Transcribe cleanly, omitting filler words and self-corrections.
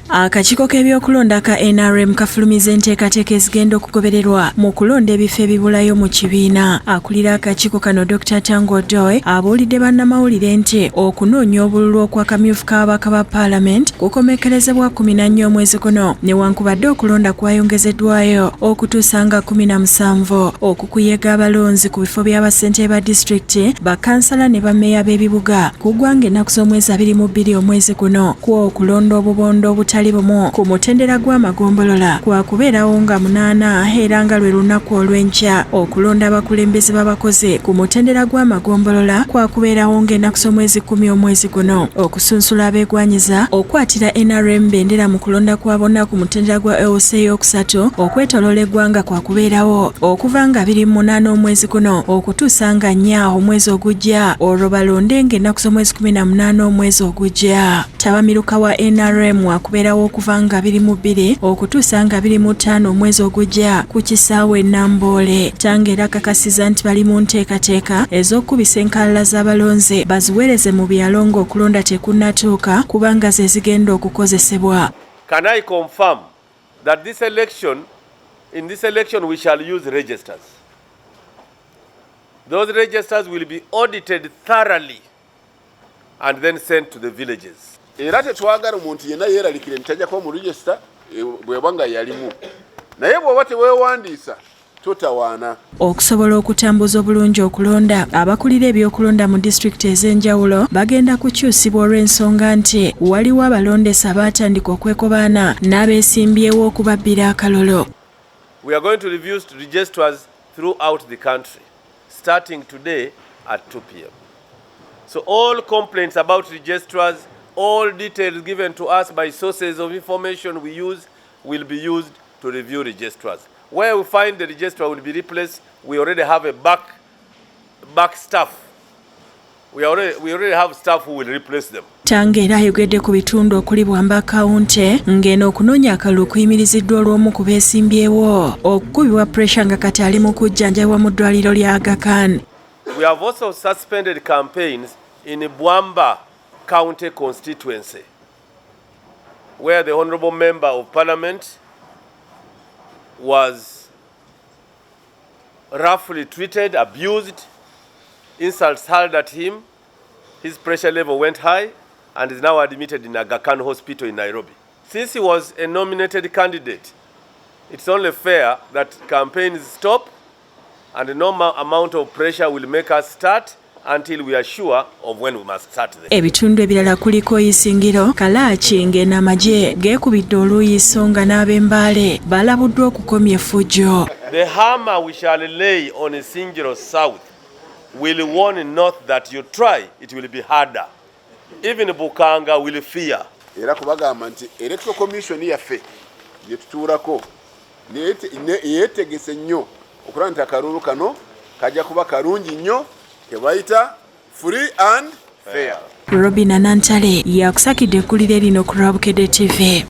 Akakiiko k'ebyokulonda ka NRM kafulumizza enteekateeka ezigenda okugobererwa mu kulonda ebifo ebibulayo mu kibiina. Akulira akakiiko kano Dr. Tango Doe abuulidde bannamawulire nti okunoonya obululu okwakamyufu k'ababaka ba Paalamenti kukomekkerezebwa 14 omwezi guno newankubadde okulonda kwayongezeddwayo okutuusa nga 17 okukuyega abalonzi ku bifo by'abassentebe ba disitulikiti, bakansala ne bammeeya b'ebibuga ku ggwanga ennaku z'omwezi 22 omwezi guno kwa okulonda obubondo obutali bumu ku mutendera gw'amagombolola kwakubeerawo nga 8 era nga lwe lunaku olw'enkya. Okulonda abakulembeze b'abakozi ku mutendera gw'amagombolola kwakubeerawo ng'ennaku z'omwezi 10 omwezi guno. Okusunsula abeegwanyiza okwatira NRM bendera mu kulonda kwa bonna ku mutendera gwa LC yokusatu okwetoloola eggwanga kwakubeerawo okuva nga 28 omwezi guno okutuusa nga 4 omwezi ogujja olwo balonde ng'ennaku z'omwezi 18 omwezi ogujja. Tabamiruka wa NRM wakubeerawo okuva nga 22 okutuusa nga 25 omwezi ogujja ku kisaawe Namboole. Tangeera kakasiza nti bali mu nteekateeka ez'okkubisa enkalala z'abalonzi baziweereze mu byalo ng'okulonda tekunnatuuka kubanga ze zigenda okukozesebwa. Can I confirm that in this election we shall use registers? Those registers will be audited thoroughly and then sent to the villages. Era tetwagala omuntu yenna yeeralikire ntajjako mu register bwebanga yalimu naye bw'oba teweewandiisa totawaana. Okusobola okutambuza obulungi okulonda, abakulira ebyokulonda mu disitulikiti ez'enjawulo bagenda kukyusibwa olw'ensonga nti waliwo abalondesa abaatandika okwekobaana n'abeesimbyewo okubabbira akalolo. We are going to review registers throughout the country starting today at 2 p.m. So all complaints about registrars, all details given to us by sources of information we use will be used to review registrars. Where we find the registrar will be replaced, we already have a back staff. We already have staff who will replace them. Tangeera ayogedde ku bitundu okuli Bwamba County ng'eno okunoonya akalulu kuyimiriziddwa olw'omu ku beesimbyewo okukubibwa pressure nga kati ali mu kujjanjabwa mu ddwaliro lya Aga Khan. We have also suspended campaigns in Bwamba County constituency, where the Honourable Member of Parliament was roughly treated, abused, insults hurled at him. His pressure level went high and is now admitted in Aga Khan Hospital in Nairobi. Since he was a nominated candidate, it's only fair that campaigns stop and no amount of pressure will make us start until we are sure of when we must start them. Ebitundu ebirala kuliko Isingiro, Kalachi ng'enamagye geekubidde oluyiso nga n'ab'embaale balabuddwa okukomya effujjo. The hammer we shall lay on Isingiro South will warn North that you try, it will be harder. Even Bukanga will fear. Era kubagamba nti Electoral Commission yaffe gye tutuulako yeetegese nnyo okulaba nti akalulu kano kajja kuba kalungi nnyo kebayita free and fair. Robina Nantale yakusakidde ekkulire lino ku Bukedde TV.